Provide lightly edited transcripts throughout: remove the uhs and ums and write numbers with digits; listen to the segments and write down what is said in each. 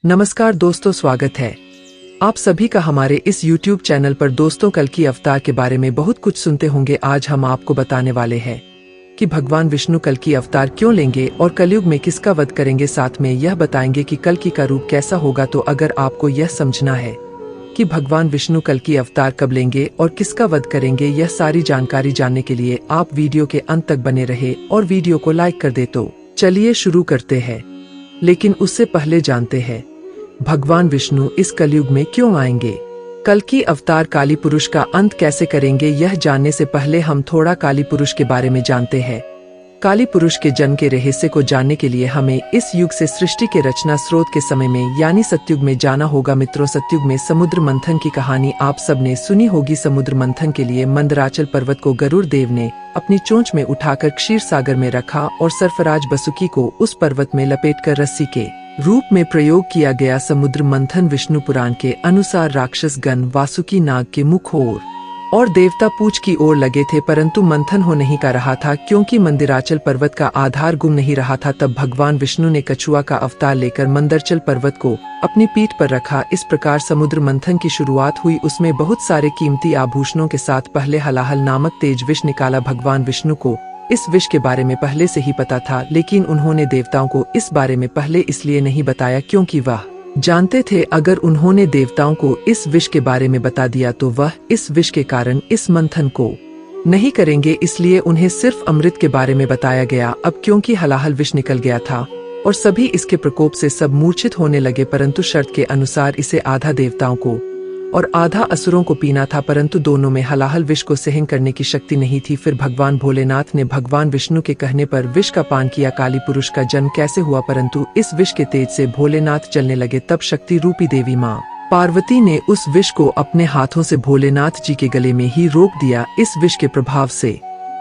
नमस्कार दोस्तों, स्वागत है आप सभी का हमारे इस YouTube चैनल पर। दोस्तों, कल्कि अवतार के बारे में बहुत कुछ सुनते होंगे। आज हम आपको बताने वाले हैं कि भगवान विष्णु कल्कि अवतार क्यों लेंगे और कलयुग में किसका वध करेंगे। साथ में यह बताएंगे कि कल्कि का रूप कैसा होगा। तो अगर आपको यह समझना है कि भगवान विष्णु कल्कि अवतार कब लेंगे और किसका वध करेंगे, यह सारी जानकारी जानने के लिए आप वीडियो के अंत तक बने रहे और वीडियो को लाइक कर दे। तो चलिए शुरू करते हैं, लेकिन उससे पहले जानते हैं भगवान विष्णु इस कलयुग में क्यों आएंगे। कल्कि अवतार काली पुरुष का अंत कैसे करेंगे, यह जानने से पहले हम थोड़ा काली पुरुष के बारे में जानते हैं। काली पुरुष के जन्म के रहस्य को जानने के लिए हमें इस युग से सृष्टि के रचना स्रोत के समय में यानी सतयुग में जाना होगा। मित्रों, सतयुग में समुद्र मंथन की कहानी आप सबने सुनी होगी। समुद्र मंथन के लिए मंदराचल पर्वत को गरुड़ देव ने अपनी चोंच में उठाकर क्षीर सागर में रखा और सरफराज बसुकी को उस पर्वत में लपेटकर रस्सी के रूप में प्रयोग किया गया। समुद्र मंथन विष्णु पुराण के अनुसार राक्षस गण वासुकी नाग के मुख और देवता पूंछ की ओर लगे थे, परंतु मंथन हो नहीं का रहा था क्योंकि मंदिराचल पर्वत का आधार गुम नहीं रहा था। तब भगवान विष्णु ने कछुआ का अवतार लेकर मंदरचल पर्वत को अपनी पीठ पर रखा। इस प्रकार समुद्र मंथन की शुरुआत हुई। उसमें बहुत सारे कीमती आभूषणों के साथ पहले हलाहल नामक तेज विष निकाला। भगवान विष्णु को इस विष के बारे में पहले से ही पता था, लेकिन उन्होंने देवताओं को इस बारे में पहले इसलिए नहीं बताया क्योंकि वह जानते थे अगर उन्होंने देवताओं को इस विष के बारे में बता दिया तो वह इस विष के कारण इस मंथन को नहीं करेंगे। इसलिए उन्हें सिर्फ अमृत के बारे में बताया गया। अब क्योंकि हलाहल विष निकल गया था और सभी इसके प्रकोप से सब मूर्छित होने लगे, परंतु शर्त के अनुसार इसे आधा देवताओं को और आधा असुरों को पीना था, परंतु दोनों में हलाहल विष को सहन करने की शक्ति नहीं थी। फिर भगवान भोलेनाथ ने भगवान विष्णु के कहने पर विष का पान किया। काली पुरुष का जन्म कैसे हुआ, परंतु इस विष के तेज से भोलेनाथ जलने लगे। तब शक्ति रूपी देवी माँ पार्वती ने उस विष को अपने हाथों से भोलेनाथ जी के गले में ही रोक दिया। इस विष के प्रभाव से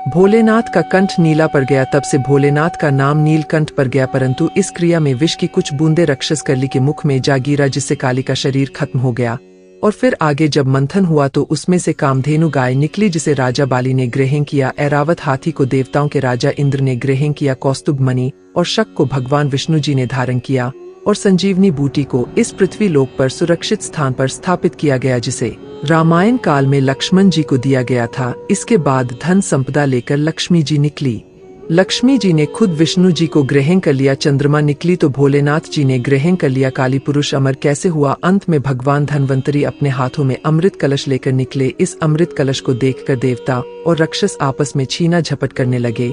भोलेनाथ का कंठ नीला पड़ गया। तब से भोलेनाथ का नाम नीलकंठ पड़ गया। परंतु इस क्रिया में विष की कुछ बूंदे राक्षस कली के मुख में जा गिरा, जिससे काली का शरीर खत्म हो गया। और फिर आगे जब मंथन हुआ तो उसमें से कामधेनु गाय निकली, जिसे राजा बाली ने ग्रहण किया। ऐरावत हाथी को देवताओं के राजा इंद्र ने ग्रहण किया। कौस्तुभ मणि और शक को भगवान विष्णु जी ने धारण किया और संजीवनी बूटी को इस पृथ्वी लोक पर सुरक्षित स्थान पर स्थापित किया गया, जिसे रामायण काल में लक्ष्मण जी को दिया गया था। इसके बाद धन संपदा लेकर लक्ष्मी जी निकली। लक्ष्मी जी ने खुद विष्णु जी को ग्रहण कर लिया। चंद्रमा निकली तो भोलेनाथ जी ने ग्रहण कर लिया। काली पुरुष अमर कैसे हुआ, अंत में भगवान धन्वंतरी अपने हाथों में अमृत कलश लेकर निकले। इस अमृत कलश को देखकर देवता और राक्षस आपस में छीना झपट करने लगे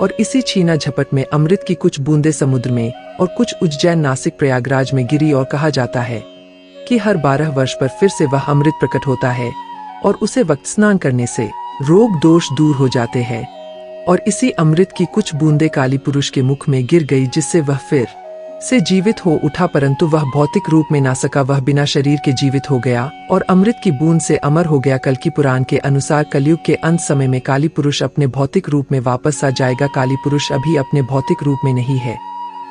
और इसी छीना झपट में अमृत की कुछ बूंदे समुद्र में और कुछ उज्जैन नासिक प्रयागराज में गिरी। और कहा जाता है कि हर 12 वर्ष पर फिर से वह अमृत प्रकट होता है और उसे वक्त स्नान करने से रोग दोष दूर हो जाते हैं। और इसी अमृत की कुछ बूंदे काली पुरुष के मुख में गिर गई, जिससे वह फिर से जीवित हो उठा, परंतु वह भौतिक रूप में ना सका। वह बिना शरीर के जीवित हो गया और अमृत की बूंद से अमर हो गया। कल्कि पुराण के अनुसार कलयुग के अंत समय में काली पुरुष अपने भौतिक रूप में वापस आ जाएगा। काली पुरुष अभी अपने भौतिक रूप में नहीं है,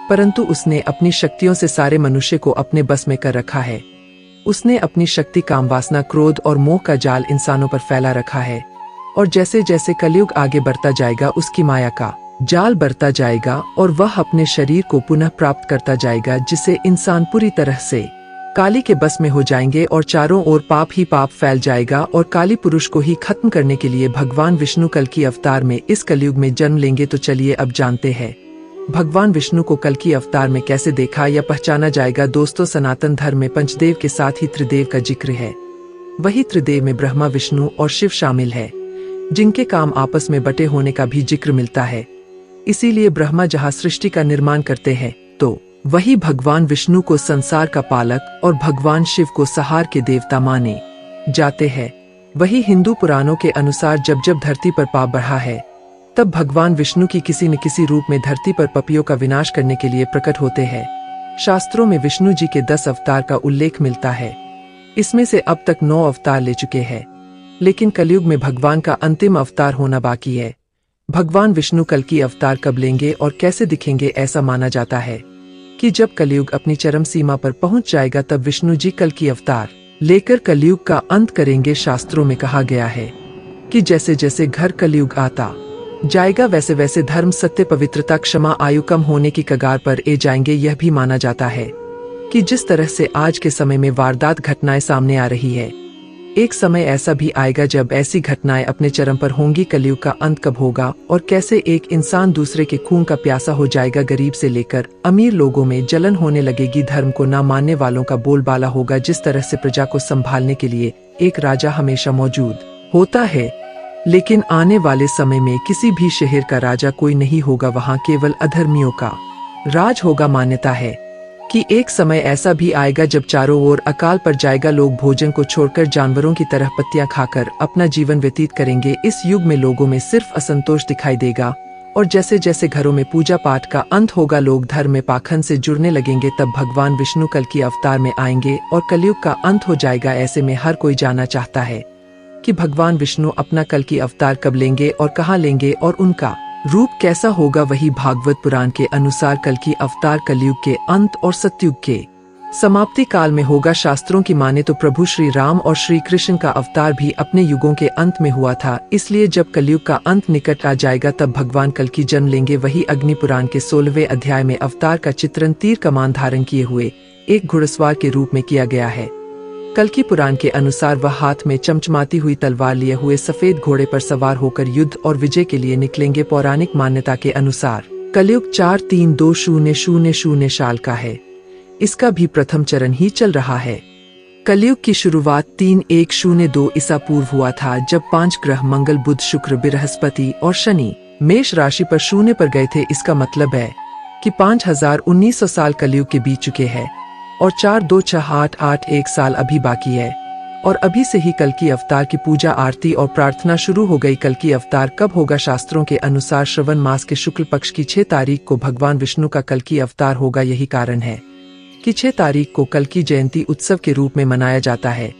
परंतु उसने अपनी शक्तियों से सारे मनुष्य को अपने बस में कर रखा है। उसने अपनी शक्ति, काम, वासना, क्रोध और मोह का जाल इंसानों पर फैला रखा है। और जैसे जैसे कलयुग आगे बढ़ता जाएगा उसकी माया का जाल बढ़ता जाएगा और वह अपने शरीर को पुनः प्राप्त करता जाएगा, जिससे इंसान पूरी तरह से काली के बस में हो जाएंगे और चारों ओर पाप ही पाप फैल जाएगा और काली पुरुष को ही खत्म करने के लिए भगवान विष्णु कल्कि अवतार में इस कलयुग में जन्म लेंगे। तो चलिए अब जानते हैं भगवान विष्णु को कल्कि अवतार में कैसे देखा या पहचाना जाएगा। दोस्तों, सनातन धर्म में पंचदेव के साथ ही त्रिदेव का जिक्र है। वही त्रिदेव में ब्रह्मा, विष्णु और शिव शामिल है, जिनके काम आपस में बटे होने का भी जिक्र मिलता है। इसीलिए ब्रह्मा जहाँ सृष्टि का निर्माण करते हैं तो वही भगवान विष्णु को संसार का पालक और भगवान शिव को संहार के देवता माने जाते हैं। वही हिंदू पुराणों के अनुसार जब जब धरती पर पाप बढ़ा है तब भगवान विष्णु की किसी न किसी रूप में धरती पर पापियों का विनाश करने के लिए प्रकट होते हैं। शास्त्रों में विष्णु जी के 10 अवतार का उल्लेख मिलता है। इसमें से अब तक 9 अवतार ले चुके हैं, लेकिन कलयुग में भगवान का अंतिम अवतार होना बाकी है। भगवान विष्णु कल्कि अवतार कब लेंगे और कैसे दिखेंगे, ऐसा माना जाता है कि जब कलयुग अपनी चरम सीमा पर पहुंच जाएगा तब विष्णु जी कल्कि अवतार लेकर कलयुग का अंत करेंगे। शास्त्रों में कहा गया है कि जैसे जैसे घर कलयुग आता जाएगा वैसे वैसे धर्म, सत्य, पवित्रता, क्षमा, आयु कम होने की कगार पर ए जाएंगे। यह भी माना जाता है कि जिस तरह से आज के समय में वारदात घटनाएं सामने आ रही है, एक समय ऐसा भी आएगा जब ऐसी घटनाएं अपने चरम पर होंगी। कलयुग का अंत कब होगा और कैसे एक इंसान दूसरे के खून का प्यासा हो जाएगा। गरीब से लेकर अमीर लोगों में जलन होने लगेगी। धर्म को न मानने वालों का बोलबाला होगा। जिस तरह से प्रजा को संभालने के लिए एक राजा हमेशा मौजूद होता है, लेकिन आने वाले समय में किसी भी शहर का राजा कोई नहीं होगा, वहाँ केवल अधर्मियों का राज होगा। मान्यता है कि एक समय ऐसा भी आएगा जब चारों ओर अकाल पड़ जाएगा। लोग भोजन को छोड़कर जानवरों की तरह पत्तियां खाकर अपना जीवन व्यतीत करेंगे। इस युग में लोगों में सिर्फ असंतोष दिखाई देगा और जैसे जैसे घरों में पूजा पाठ का अंत होगा, लोग धर्म में पाखंड से जुड़ने लगेंगे। तब भगवान विष्णु कल की अवतार में आएंगे और कलयुग का अंत हो जाएगा। ऐसे में हर कोई जानना चाहता है कि भगवान विष्णु अपना कल की अवतार कब लेंगे और कहाँ लेंगे और उनका रूप कैसा होगा। वही भागवत पुराण के अनुसार कल की अवतार कलयुग के अंत और सतयुग के समाप्ति काल में होगा। शास्त्रों की माने तो प्रभु श्री राम और श्री कृष्ण का अवतार भी अपने युगों के अंत में हुआ था। इसलिए जब कलयुग का अंत निकट आ जाएगा तब भगवान कल की जन्म लेंगे। वही अग्नि पुराण के 16वें अध्याय में अवतार का चित्रण तीर कमान धारण किए हुए एक घुड़सवार के रूप में किया गया है। कल्कि पुराण के अनुसार वह हाथ में चमचमाती हुई तलवार लिए हुए सफेद घोड़े पर सवार होकर युद्ध और विजय के लिए निकलेंगे। पौराणिक मान्यता के अनुसार कलयुग 432000 साल का है। इसका भी प्रथम चरण ही चल रहा है। कलयुग की शुरुआत 3102 ईसा पूर्व हुआ था, जब 5 ग्रह मंगल, बुध, शुक्र, बृहस्पति और शनि मेष राशि पर शून्य पर गए थे। इसका मतलब है कि 5900 साल कलयुग के बीत चुके हैं और 426881 साल अभी बाकी है। और अभी से ही कल की अवतार की पूजा, आरती और प्रार्थना शुरू हो गई। कल की अवतार कब होगा? शास्त्रों के अनुसार श्रवण मास के शुक्ल पक्ष की 6 तारीख को भगवान विष्णु का कल की अवतार होगा। यही कारण है कि 6 तारीख को कल की जयंती उत्सव के रूप में मनाया जाता है।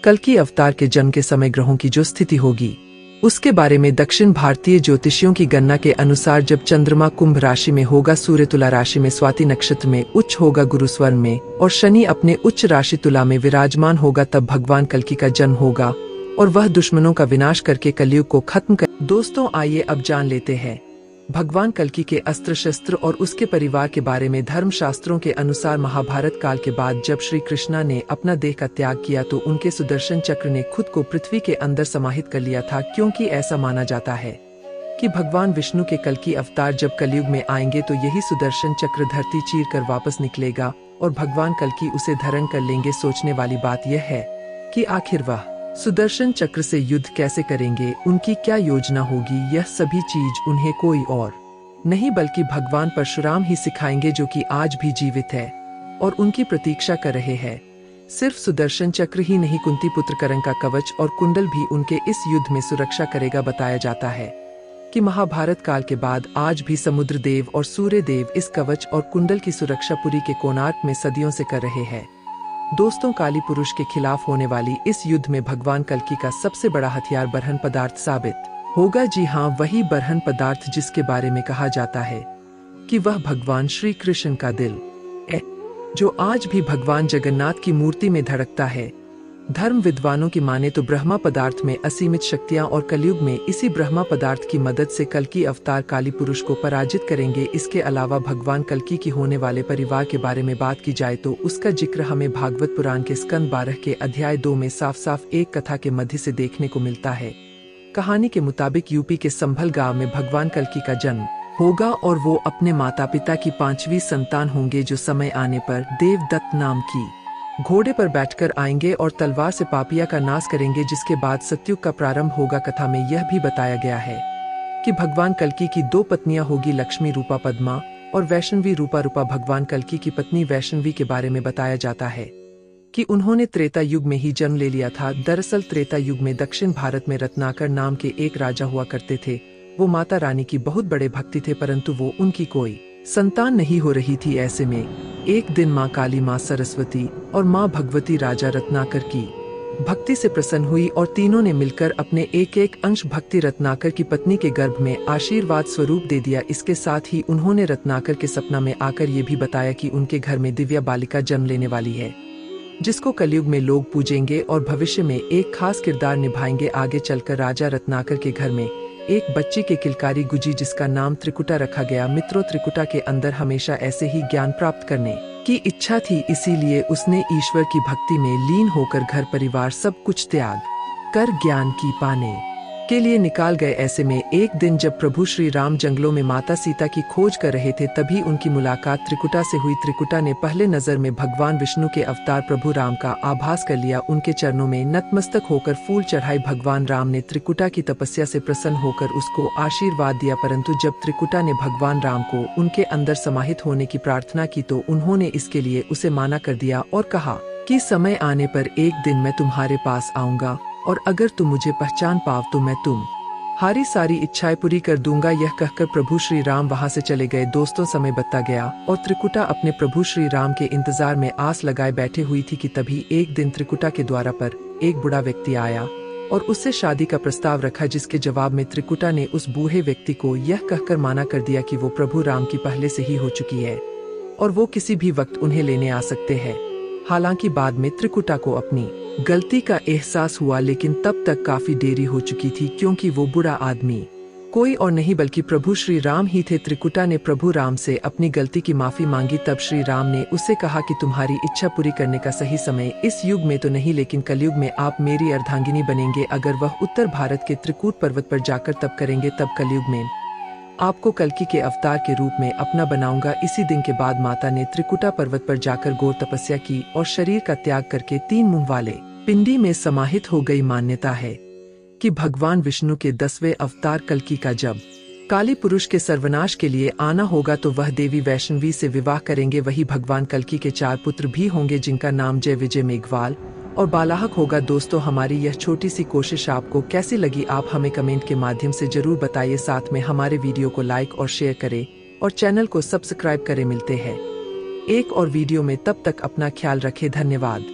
कल की अवतार के जन्म के समय ग्रहों की जो स्थिति होगी उसके बारे में दक्षिण भारतीय ज्योतिषियों की गणना के अनुसार जब चंद्रमा कुंभ राशि में होगा, सूर्य तुला राशि में, स्वाति नक्षत्र में उच्च होगा, गुरु स्वर्ण में और शनि अपने उच्च राशि तुला में विराजमान होगा, तब भगवान कल्कि का जन्म होगा और वह दुश्मनों का विनाश करके कलयुग को खत्म कर। दोस्तों, आइए अब जान लेते हैं भगवान कल्कि के अस्त्र शस्त्र और उसके परिवार के बारे में। धर्म शास्त्रों के अनुसार महाभारत काल के बाद जब श्री कृष्णा ने अपना देह का त्याग किया तो उनके सुदर्शन चक्र ने खुद को पृथ्वी के अंदर समाहित कर लिया था, क्योंकि ऐसा माना जाता है कि भगवान विष्णु के कल्कि अवतार जब कलयुग में आएंगे तो यही सुदर्शन चक्र धरती चीर कर वापस निकलेगा और भगवान कल्कि उसे धारण कर लेंगे। सोचने वाली बात यह है कि आखिर वह सुदर्शन चक्र से युद्ध कैसे करेंगे, उनकी क्या योजना होगी। यह सभी चीज उन्हें कोई और नहीं बल्कि भगवान परशुराम ही सिखाएंगे, जो कि आज भी जीवित है और उनकी प्रतीक्षा कर रहे हैं। सिर्फ सुदर्शन चक्र ही नहीं, कुंती पुत्र करण का कवच और कुंडल भी उनके इस युद्ध में सुरक्षा करेगा। बताया जाता है कि महाभारत काल के बाद आज भी समुद्र देव और सूर्य देव इस कवच और कुंडल की सुरक्षा पुरी के कोणार्क में सदियों से कर रहे हैं। दोस्तों, काली पुरुष के खिलाफ होने वाली इस युद्ध में भगवान कल्कि का सबसे बड़ा हथियार बरहन पदार्थ साबित होगा। जी हाँ, वही बरहन पदार्थ जिसके बारे में कहा जाता है कि वह भगवान श्री कृष्ण का दिल है, जो आज भी भगवान जगन्नाथ की मूर्ति में धड़कता है। धर्म विद्वानों की माने तो ब्रह्मा पदार्थ में असीमित शक्तियां और कलयुग में इसी ब्रह्मा पदार्थ की मदद से कल्कि अवतार काली पुरुष को पराजित करेंगे। इसके अलावा भगवान कल्कि की होने वाले परिवार के बारे में बात की जाए तो उसका जिक्र हमें भागवत पुराण के स्कंद 12 के अध्याय 2 में साफ साफ एक कथा के मध्य से देखने को मिलता है। कहानी के मुताबिक यूपी के संभल गाँव में भगवान कल्कि का जन्म होगा और वो अपने माता पिता की 5वीं संतान होंगे, जो समय आने पर देवदत्त नाम की घोड़े पर बैठकर आएंगे और तलवार से पापिया का नाश करेंगे, जिसके बाद सतयुग का प्रारंभ होगा। कथा में यह भी बताया गया है कि भगवान कल्कि की 2 पत्नियां होगी, लक्ष्मी रूपा पद्मा और वैष्णवी रूपा रूपा। भगवान कल्कि की पत्नी वैष्णवी के बारे में बताया जाता है कि उन्होंने त्रेता युग में ही जन्म ले लिया था। दरअसल त्रेता युग में दक्षिण भारत में रत्नाकर नाम के एक राजा हुआ करते थे। वो माता रानी की बहुत बड़े भक्ति थे, परंतु वो उनकी कोई संतान नहीं हो रही थी। ऐसे में एक दिन माँ काली, माँ सरस्वती और माँ भगवती राजा रत्नाकर की भक्ति से प्रसन्न हुई और तीनों ने मिलकर अपने एक एक अंश भक्ति रत्नाकर की पत्नी के गर्भ में आशीर्वाद स्वरूप दे दिया। इसके साथ ही उन्होंने रत्नाकर के सपना में आकर ये भी बताया कि उनके घर में दिव्या बालिका जन्म लेने वाली है, जिसको कलयुग में लोग पूजेंगे और भविष्य में एक खास किरदार निभाएंगे। आगे चलकर राजा रत्नाकर के घर में एक बच्ची के किलकारी गुजी, जिसका नाम त्रिकुटा रखा गया। मित्रों, त्रिकुटा के अंदर हमेशा ऐसे ही ज्ञान प्राप्त करने की इच्छा थी, इसीलिए उसने ईश्वर की भक्ति में लीन होकर घर परिवार सब कुछ त्याग कर ज्ञान की पाने के लिए निकाल गए। ऐसे में एक दिन जब प्रभु श्री राम जंगलों में माता सीता की खोज कर रहे थे, तभी उनकी मुलाकात त्रिकुटा से हुई। त्रिकुटा ने पहले नजर में भगवान विष्णु के अवतार प्रभु राम का आभास कर लिया। उनके चरणों में नतमस्तक होकर फूल चढ़ाई। भगवान राम ने त्रिकुटा की तपस्या से प्रसन्न होकर उसको आशीर्वाद दिया, परंतु जब त्रिकुटा ने भगवान राम को उनके अंदर समाहित होने की प्रार्थना की तो उन्होंने इसके लिए उसे माना कर दिया और कहा कि समय आने पर एक दिन मैं तुम्हारे पास आऊंगा और अगर तुम मुझे पहचान पाओ तो मैं तुम्हारी सारी इच्छाएं पूरी कर दूंगा। यह कहकर प्रभु श्री राम वहां से चले गए। दोस्तों, समय बीतता गया और त्रिकुटा अपने प्रभु श्री राम के इंतजार में आस लगाए बैठे हुई थी कि तभी एक दिन त्रिकुटा के द्वार पर एक बूढ़ा व्यक्ति आया और उससे शादी का प्रस्ताव रखा, जिसके जवाब में त्रिकुटा ने उस बूढ़े व्यक्ति को यह कहकर माना कर दिया कि वो प्रभु राम की पहले से ही हो चुकी है और वो किसी भी वक्त उन्हें लेने आ सकते हैं। हालांकि बाद में त्रिकुटा को अपनी गलती का एहसास हुआ, लेकिन तब तक काफी देरी हो चुकी थी, क्योंकि वो बुरा आदमी कोई और नहीं बल्कि प्रभु श्री राम ही थे। त्रिकुटा ने प्रभु राम से अपनी गलती की माफी मांगी। तब श्री राम ने उससे कहा कि तुम्हारी इच्छा पूरी करने का सही समय इस युग में तो नहीं, लेकिन कलयुग में आप मेरी अर्धांगिनी बनेंगे। अगर वह उत्तर भारत के त्रिकूट पर्वत पर जाकर तप करेंगे, तब कलयुग में आपको कल्कि के अवतार के रूप में अपना बनाऊंगा। इसी दिन के बाद माता ने त्रिकुटा पर्वत पर जाकर घोर तपस्या की और शरीर का त्याग करके 3 मुंह वाले पिंडी में समाहित हो गई। मान्यता है कि भगवान विष्णु के 10वें अवतार कल्कि का जब काली पुरुष के सर्वनाश के लिए आना होगा तो वह देवी वैष्णवी से विवाह करेंगे। वही भगवान कल्कि के 4 पुत्र भी होंगे, जिनका नाम जय, विजय, मेघवाल और बालाहक होगा। दोस्तों, हमारी यह छोटी सी कोशिश आपको कैसी लगी, आप हमें कमेंट के माध्यम से जरूर बताइए। साथ में हमारे वीडियो को लाइक और शेयर करें और चैनल को सब्सक्राइब करें। मिलते हैं एक और वीडियो में, तब तक अपना ख्याल रखें। धन्यवाद।